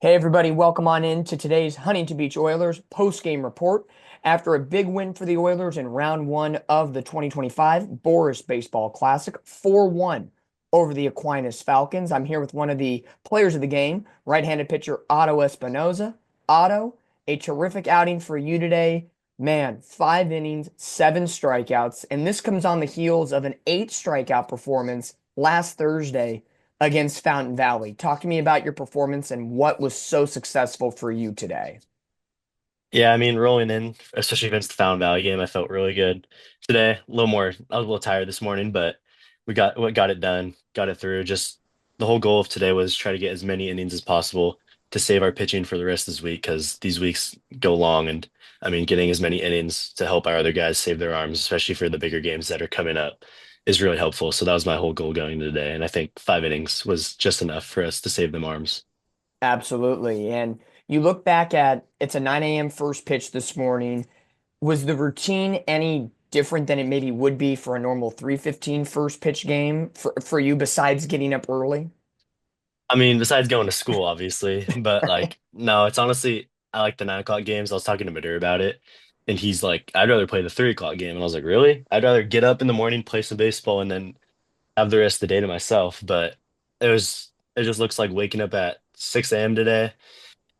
Hey everybody, welcome on in to today's Huntington Beach Oilers post-game report. After a big win for the Oilers in round one of the 2025 Boras Baseball Classic, 4-1 over the Aquinas Falcons. I'm here with one of the players of the game, right-handed pitcher Otto Espinoza. Otto, a terrific outing for you today. Man, 5 innings, 7 strikeouts, and this comes on the heels of an 8 strikeout performance last Thursday against Fountain Valley. Talk to me about your performance and what was so successful for you today. Yeah, I mean, rolling in, especially against the Fountain Valley game, I felt really good today. A little more, I was a little tired this morning, but we got it done, got it through. Just the whole goal of today was try to get as many innings as possible to save our pitching for the rest of this week because these weeks go long, and I mean, getting as many innings to help our other guys save their arms, especially for the bigger games that are coming up, is really helpful. So that was my whole goal going into today, and I think 5 innings was just enough for us to save them arms. Absolutely. And you look back at it's a 9 a.m. first pitch this morning. Was the routine any different than it maybe would be for a normal 3:15 first pitch game for you besides getting up early? I mean, besides going to school, obviously, but like, no, it's honestly, I like the 9 o'clock games. I was talking to Madur about it, and he's like, I'd rather play the 3 o'clock game. And I was like, really? I'd rather get up in the morning, play some baseball, and then have the rest of the day to myself. But it just looks like waking up at 6 a.m. today,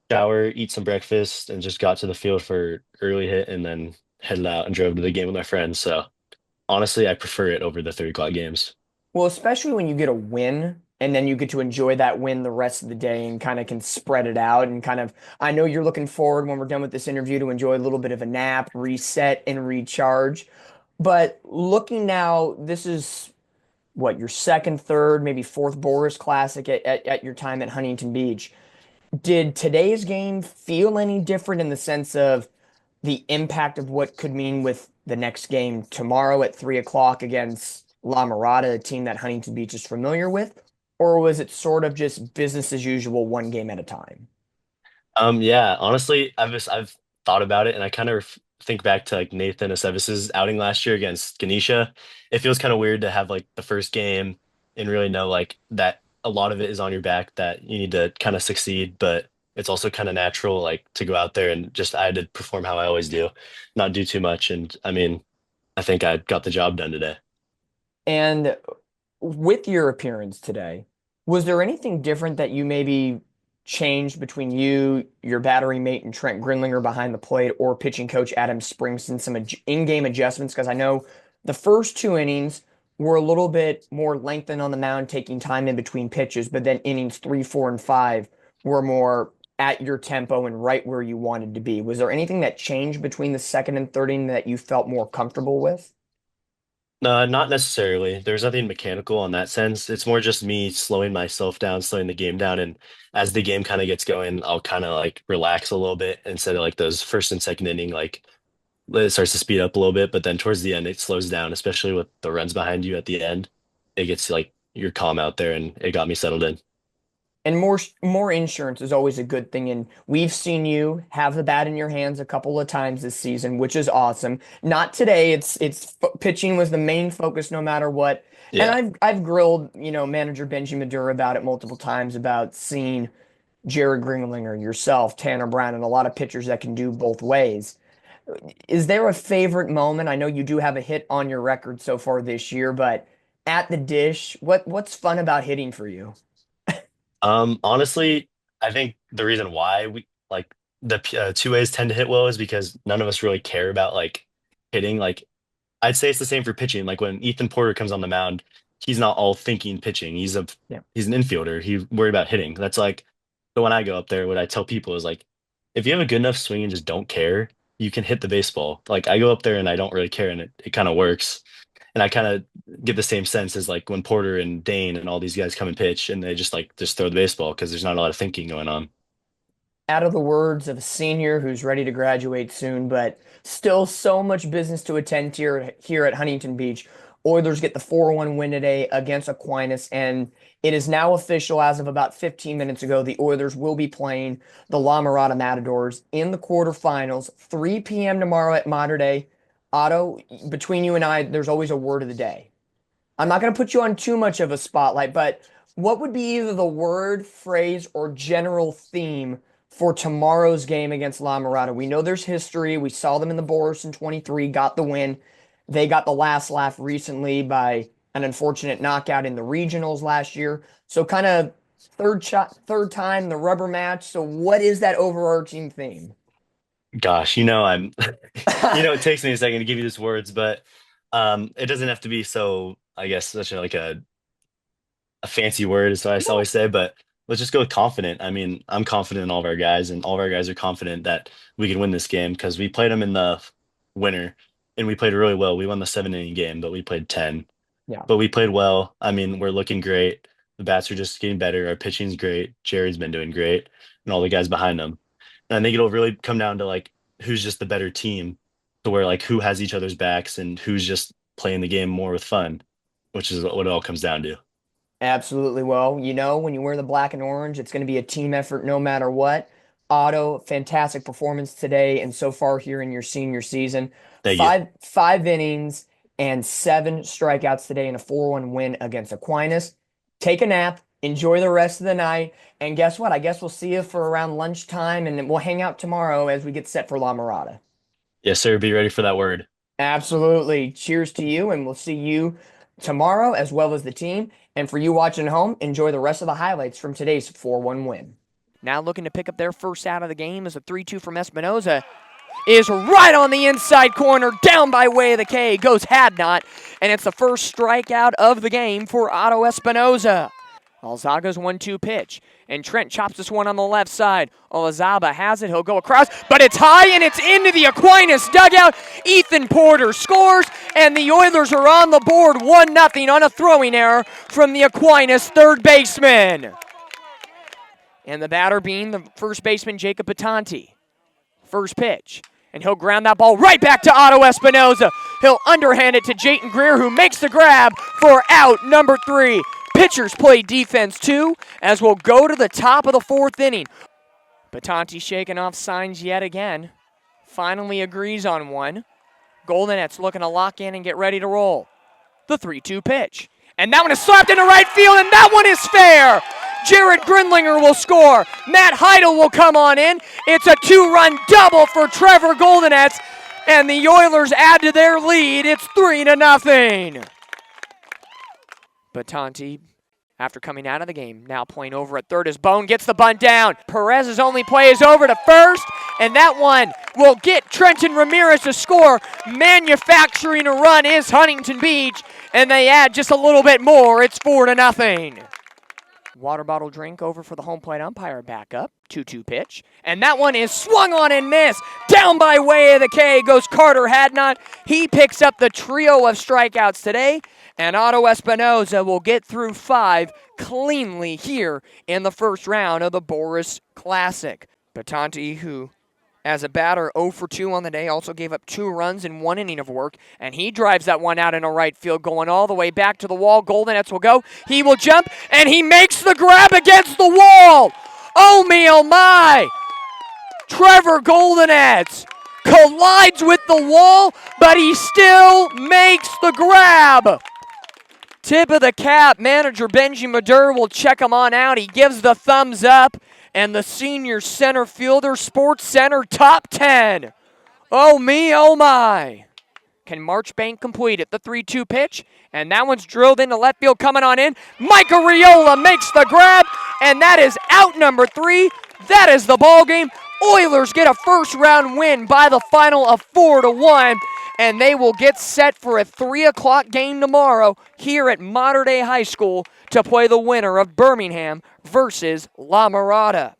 shower, eat some breakfast, and just got to the field for early hit and then headed out and drove to the game with my friends. So honestly, I prefer it over the 3 o'clock games. Well, especially when you get a win and then you get to enjoy that win the rest of the day and kind of can spread it out and kind of I know you're looking forward when we're done with this interview to enjoy a little bit of a nap, reset and recharge. But looking now, this is what your second, third, maybe fourth Boris Classic at your time at Huntington Beach. Did today's game feel any different in the sense of the impact of what could mean with the next game tomorrow at 3 o'clock against La Mirada, a team that Huntington Beach is familiar with? Or was it sort of just business as usual, one game at a time? Yeah, honestly, I've thought about it, and I kind of think back to like Nathan Acevis's outing last year against Ganesha. It feels kind of weird to have like the first game and really know like that a lot of it is on your back, that you need to kind of succeed, but it's also kind of natural like to go out there and just I had to perform how I always do, not do too much. And I mean, I think I got the job done today. And with your appearance today, was there anything different that you maybe changed between you, your battery mate, and Trent Grinlinger behind the plate, or pitching coach Adam Springston, some in-game adjustments? Because I know the first 2 innings were a little bit more lengthened on the mound, taking time in between pitches, but then innings three, four, and five were more at your tempo and right where you wanted to be. Was there anything that changed between the second and third inning that you felt more comfortable with? No, not necessarily. There's nothing mechanical in that sense. It's more just me slowing myself down, slowing the game down. And as the game kind of gets going, I'll kind of like relax a little bit instead of like those first and second inning, like it starts to speed up a little bit. But then towards the end, it slows down, especially with the runs behind you at the end. It gets like you're calm out there, and it got me settled in. And more insurance is always a good thing. And we've seen you have the bat in your hands a couple of times this season, which is awesome. Not today. Pitching was the main focus no matter what. And Yeah. I've grilled, manager Benji Madura about it multiple times about seeing Jared Gringlinger, yourself, Tanner Brown, and a lot of pitchers that can do both ways. Is there a favorite moment? I know you do have a hit on your record so far this year, but at the dish, what's fun about hitting for you? Honestly, I think the reason why we like the two ways tend to hit well is because none of us really care about like hitting. Like I'd say it's the same for pitching. Like when Ethan Porter comes on the mound, he's not all thinking pitching. Yeah. He's an infielder. He's worried about hitting. That's like so when I go up there, what I tell people is like, if you have a good enough swing and just don't care, you can hit the baseball. Like I go up there and I don't really care, and it kind of works. And I kind of get the same sense as like when Porter and Dane and all these guys come and pitch, and they just throw the baseball because there's not a lot of thinking going on. Out of the words of a senior who's ready to graduate soon, but still so much business to attend to here at Huntington Beach. Oilers get the 4-1 win today against Aquinas, and it is now official as of about 15 minutes ago. The Oilers will be playing the La Mirada Matadors in the quarterfinals, 3 p.m. tomorrow at Mater Day. Otto, between you and I, there's always a word of the day. I'm not going to put you on too much of a spotlight, but What would be either the word, phrase, or general theme for tomorrow's game against La Mirada? We know there's history. We saw them in the Boras in 23, got the win. They got the last laugh recently by an unfortunate knockout in the regionals last year. So kind of third time the rubber match. So what is that overarching theme? Gosh, I'm it takes me a second to give you these words, but it doesn't have to be so, I guess, such a fancy word is what I No. always say, but let's just go with confident. I mean, I'm confident in all of our guys, and all of our guys are confident that we can win this game because we played them in the winter and we played really well. We won the 7 inning game, but we played 10. Yeah, But we played well. I mean, we're looking great. The bats are just getting better. Our pitching's great. Jared's been doing great, and all the guys behind him. And I think it'll really come down to like who's just the better team, to where like who has each other's backs and who's just playing the game more with fun, which is what it all comes down to. absolutely. Well, when you wear the black and orange, it's going to be a team effort no matter what. Otto, fantastic performance today and so far here in your senior season. Thank you. Five innings and seven strikeouts today in a 4-1 win against Aquinas. Take a nap, enjoy the rest of the night, and guess what? I guess we'll see you for around lunchtime, and then we'll hang out tomorrow as we get set for La Mirada. Yes, sir. Be ready for that word. Absolutely. Cheers to you, and we'll see you tomorrow as well as the team. And for you watching at home, enjoy the rest of the highlights from today's 4-1 win. Now looking to pick up their first out of the game is a 3-2 from Espinoza. Is right on the inside corner, down by way of the K, goes Hadnot, and it's the first strikeout of the game for Otto Espinoza. Alzaga's 1-2 pitch, and Trent chops this one on the left side. Olazaba has it, he'll go across, but it's high and it's into the Aquinas dugout. Ethan Porter scores, and the Oilers are on the board 1-0 on a throwing error from the Aquinas third baseman. And the batter being the first baseman, Jacob Patanti. First pitch, and he'll ground that ball right back to Otto Espinoza. He'll underhand it to Jayton Greer, who makes the grab for out number 3. Pitchers play defense too, as we'll go to the top of the 4th inning. Patanti shaking off signs yet again. Finally agrees on one. Goldenet's looking to lock in and get ready to roll. The 3-2 pitch. And that one is slapped into right field, and that one is fair. Jared Grindlinger will score. Matt Heidel will come on in. It's a 2-run double for Trevor Goldenetz, and the Oilers add to their lead. It's 3-0. Batanti, after coming out of the game, now playing over at third as Bone gets the bunt down. Perez's only play is over to first, and that one will get Trenton Ramirez to score. Manufacturing a run is Huntington Beach, and they add just a little bit more. It's 4-0. Water bottle drink over for the home plate umpire back up. 2-2 pitch. And that one is swung on and missed. Down by way of the K goes Carter Hadnot. He picks up the trio of strikeouts today. And Otto Espinoza will get through 5 cleanly here in the first round of the Boras Classic. Batanti, who as a batter 0 for 2 on the day, also gave up 2 runs in 1 inning of work, and he drives that one out in a right field, going all the way back to the wall. Goldenetz will go. He will jump, and he makes the grab against the wall. Oh me, oh my! Trevor Goldenetz collides with the wall, but he still makes the grab. Tip of the cap, manager Benji Madur will check him on out. He gives the thumbs up, and the senior center fielder, Sports Center, top 10. Oh me, oh my. Can Marchbank complete it? The 3-2 pitch, and that one's drilled into left field, coming on in. Mike Arriola makes the grab, and that is out number 3. That is the ball game. Oilers get a first round win by the final of 4-1. And they will get set for a 3 o'clock game tomorrow here at Mater Dei High School to play the winner of Birmingham versus La Mirada.